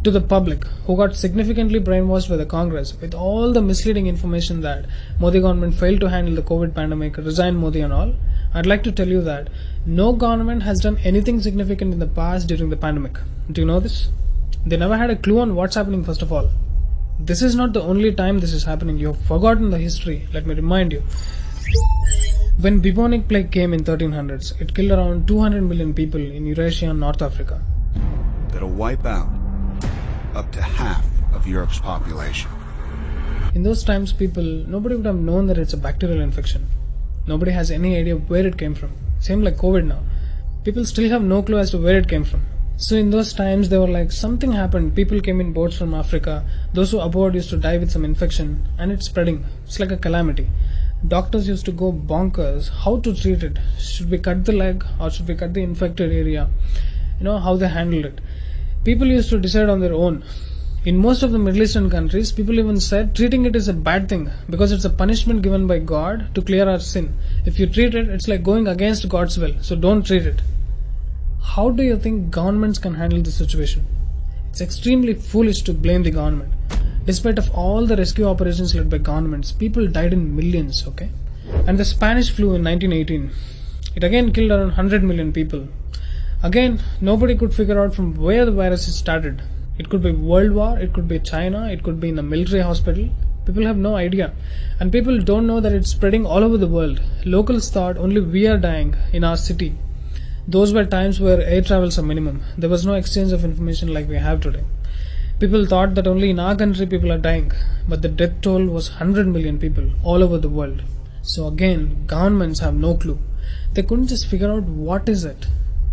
to the public who got significantly brainwashed by the Congress with all the misleading information that Modi government failed to handle the COVID pandemic, resigned Modi and all, I'd like to tell you that no government has done anything significant in the past during the pandemic. Do you know this? They never had a clue on what's happening first of all. This is not the only time this is happening. You have forgotten the history. Let me remind you. When bubonic plague came in 1300s, it killed around 200 million people in Eurasia and North Africa. That'll wipe out up to half of Europe's population. In those times, nobody would have known that it's a bacterial infection. Nobody has any idea where it came from. Same like COVID now. People still have no clue as to where it came from. So in those times, they were like, something happened. People came in boats from Africa. Those who aboard used to die with some infection, and it's spreading. It's like a calamity. Doctors used to go bonkers. How to treat it? Should we cut the leg or should we cut the infected area? You know how they handled it. People used to decide on their own. In most of the Middle Eastern countries, people even said treating it is a bad thing because it's a punishment given by God to clear our sin. If you treat it, it's like going against God's will. So don't treat it. How do you think governments can handle this situation? It's extremely foolish to blame the government. Despite of all the rescue operations led by governments, people died in millions, okay? And the Spanish flu in 1918, it again killed around 100 million people. Again, nobody could figure out from where the virus started. It could be World War, it could be China, it could be in a military hospital. People have no idea. And people don't know that it's spreading all over the world. Locals thought only we are dying in our city. Those were times where air travels are minimum. There was no exchange of information like we have today. People thought that only in our country people are dying, but the death toll was 100 million people all over the world. So again, governments have no clue. They couldn't just figure out what is it.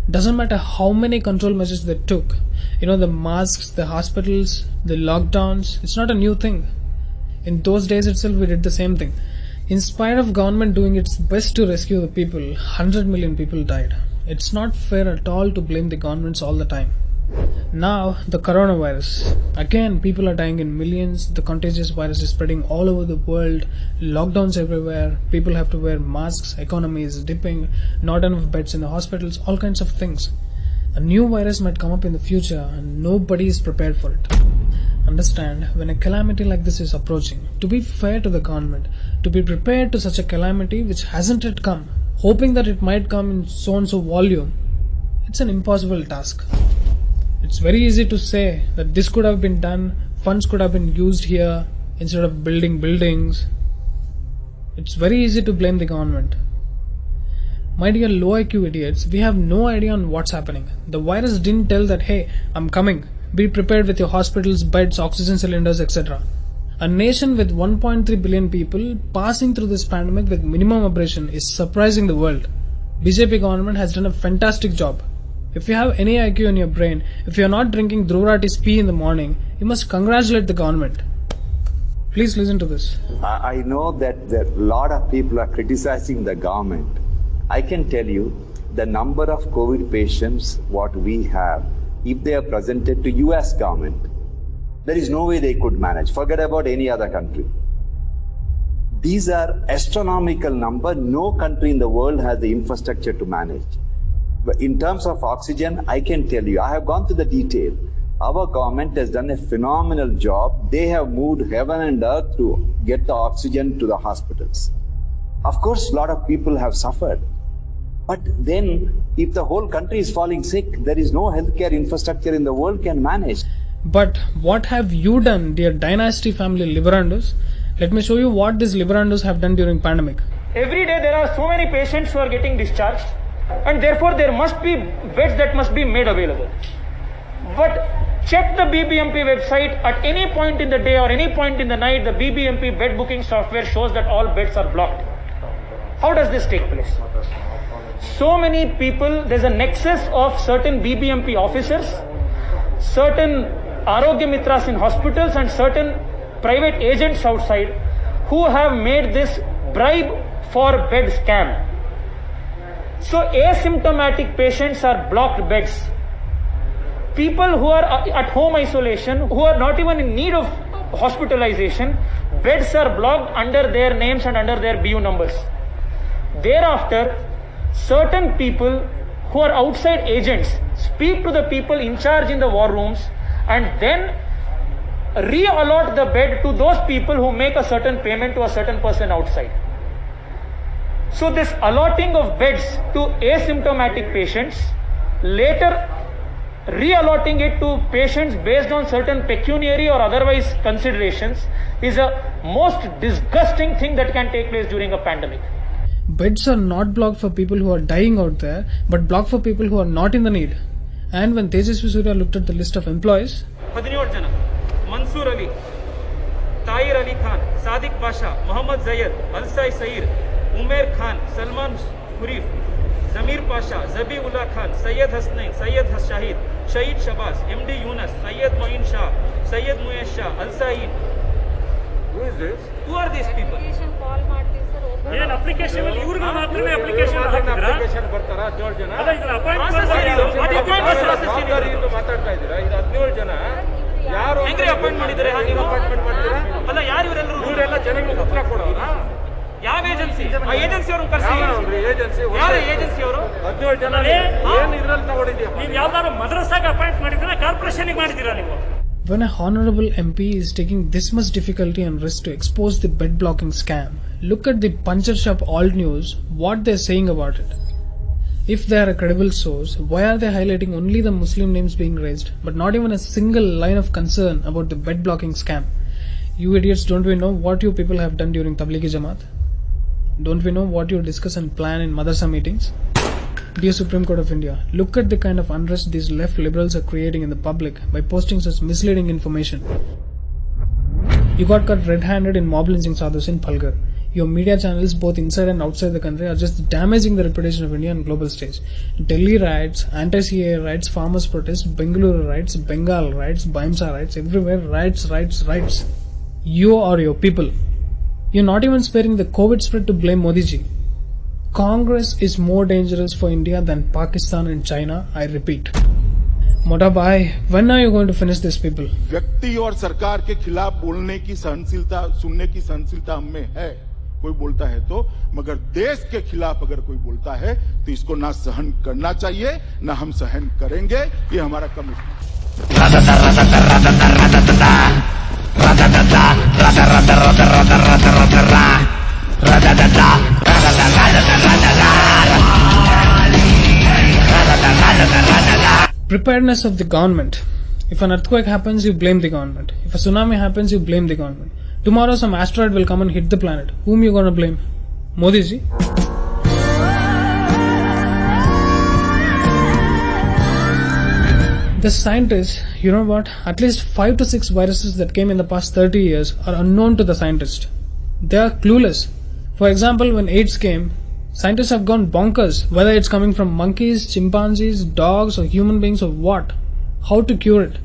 Doesn't matter how many control measures they took. The masks, the hospitals, the lockdowns, it's not a new thing. In those days itself we did the same thing. In spite of government doing its best to rescue the people, 100 million people died. It's not fair at all to blame the governments all the time. Now, the coronavirus. Again, people are dying in millions. The contagious virus is spreading all over the world. Lockdowns everywhere. People have to wear masks. Economy is dipping. Not enough beds in the hospitals. All kinds of things. A new virus might come up in the future and nobody is prepared for it. Understand, when a calamity like this is approaching, to be fair to the government, to be prepared to such a calamity which hasn't yet come, hoping that it might come in so-and-so volume, it's an impossible task. It's very easy to say that this could have been done, funds could have been used here instead of building buildings. It's very easy to blame the government. My dear low IQ idiots, we have no idea on what's happening. The virus didn't tell that, hey, I'm coming. Be prepared with your hospitals, beds, oxygen cylinders, etc. A nation with 1.3 billion people passing through this pandemic with minimum abrasion is surprising the world. BJP government has done a fantastic job. If you have any IQ in your brain, if you are not drinking Dhruvarati's pee in the morning, you must congratulate the government. Please listen to this. I know that a lot of people are criticizing the government. I can tell you the number of COVID patients what we have, if they are presented to US government, there is no way they could manage. Forget about any other country. These are astronomical number. No country in the world has the infrastructure to manage. But in terms of oxygen, I can tell you, I have gone through the detail. Our government has done a phenomenal job. They have moved heaven and earth to get the oxygen to the hospitals. Of course, a lot of people have suffered. But then, if the whole country is falling sick, there is no healthcare infrastructure in the world can manage. But what have you done, dear dynasty family Liberandus? Let me show you what these Liberandus have done during pandemic. Every day there are so many patients who are getting discharged, and therefore there must be beds that must be made available. But check the BBMP website at any point in the day or any point in the night, the BBMP bed booking software shows that all beds are blocked. How does this take place? So many people, there's a nexus of certain BBMP officers, certain Arogya Mitras in hospitals and certain private agents outside who have made this bribe for bed scam. So asymptomatic patients are blocked beds. People who are at home isolation, who are not even in need of hospitalization, beds are blocked under their names and under their BU numbers. Thereafter, certain people who are outside agents speak to the people in charge in the war rooms and then re-allot the bed to those people who make a certain payment to a certain person outside. So this allotting of beds to asymptomatic patients, later re-allotting it to patients based on certain pecuniary or otherwise considerations, is a most disgusting thing that can take place during a pandemic. Beds are not blocked for people who are dying out there, but blocked for people who are not in the need. And when Tejasvi Surya looked at the list of employees, 17 jana. Mansoor Ali, Tahir Ali Khan, Sadiq Pasha, Muhammad Zayed, Alsai Sair, Umair Khan, Salman Hurif, Zamir Pasha, Zabiullah Khan, Sayyid Hasnain, Sayyid Shahid, Shahid Shabazz, MD Yunus, Sayyid Moin Shah, Sayyid Muyesh Shah, Al-Said. Who is this? Who are these people? ಏನು application ಅಲ್ಲಿ ಇವ್ರಿಗೆ ಮಾತ್ರ application ಹಾಕಿದ್ರಾ application ಬರ್ತಾರಾ 17 ಜನ ಅಲ್ಲ ಇದನ್ನ appointment ಜವಾಬ್ದಾರಿಯಿಂದ ಮಾತಾಡ್ತಾ ಇದ್ದೀರಾ ಇದು 17 ಜನ ಯಾರು ಹೆಂಗ್ರಿ ಅಪಾಯಿಂಟ್ ಮಾಡಿದ್ದಾರೆ ನೀವು ಅಪಾಯಿಂಟ್ಮೆಂಟ್ ಮಾಡ್ತೀರಾ ಅಲ್ಲ ಯಾರು ಇವರೆಲ್ಲರೂ ಇವರೆಲ್ಲ ಜನಗಳಿಗೆ ಉತ್ತರ ಕೊಡೋರಾ ಯಾವ ಏಜೆನ್ಸಿ ಆ ಏಜೆನ್ಸಿ ಅವರು ಕರೆಸಿ ಏಜೆನ್ಸಿ ಯಾವ ಏಜೆನ್ಸಿ ಅವರು 17 ಜನ ಏನು ಇದರಲ್ಲಿ ತಗೊಂಡಿದ್ದೀಯಾ ನೀವು ಯಾವ್ದಾದ್ರು ಮದ್ರಸಾಗೆ ಅಪಾಯಿಂಟ್ ಮಾಡಿದ್ದೀರಾ ಕಾರ್ಪೊರೇಷನ್ಗೆ ಮಾಡಿದ್ದೀರಾ ನೀವು when a honorable MP is taking this much difficulty and risk to expose the bed blocking scam, look at the Puncher Shop Alt News, what they're saying about it. If they are a credible source, why are they highlighting only the Muslim names being raised, but not even a single line of concern about the bed blocking scam? You idiots, don't we know what you people have done during Tablighi Jamaat? Don't we know what you discuss and plan in Madrasa meetings? Dear Supreme Court of India, look at the kind of unrest these left liberals are creating in the public by posting such misleading information. You got caught red-handed in mob lynching sadhus in Palghar. Your media channels both inside and outside the country are just damaging the reputation of India on global stage. Delhi riots, anti-CAA riots, farmers protest, Bengaluru riots, Bengal riots, Bhimsa riots, everywhere riots. You or your people. You're not even sparing the COVID spread to blame Modi ji. Congress is more dangerous for India than Pakistan and China, I repeat. Mota bhai, when are you going to finish this people? व्यक्ति और सरकार के खिलाफ बोलने की सहनशीलता सुनने की सहनशीलता हम में है, कोई बोलता है तो, मगर देश के खिलाफ अगर कोई बोलता है तो इसको ना सहन करना चाहिए, ना हम सहन करेंगे, ये हमारा commitment. Preparedness of the government. If an earthquake happens, you blame the government. If a tsunami happens, you blame the government. Tomorrow some asteroid will come and hit the planet. Whom you gonna blame? Modi ji? The scientists, you know what? At least 5 to 6 viruses that came in the past 30 years are unknown to the scientists. They are clueless. For example, when AIDS came, scientists have gone bonkers, whether it's coming from monkeys, chimpanzees, dogs or human beings or what. How to cure it.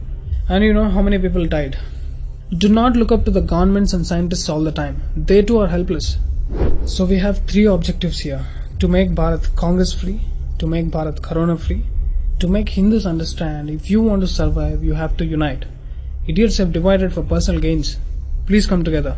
And you know how many people died. Do not look up to the governments and scientists all the time. They too are helpless. So we have 3 objectives here. To make Bharat Congress free, to make Bharat Corona free, to make Hindus understand if you want to survive, you have to unite. Idiots have divided for personal gains. Please come together.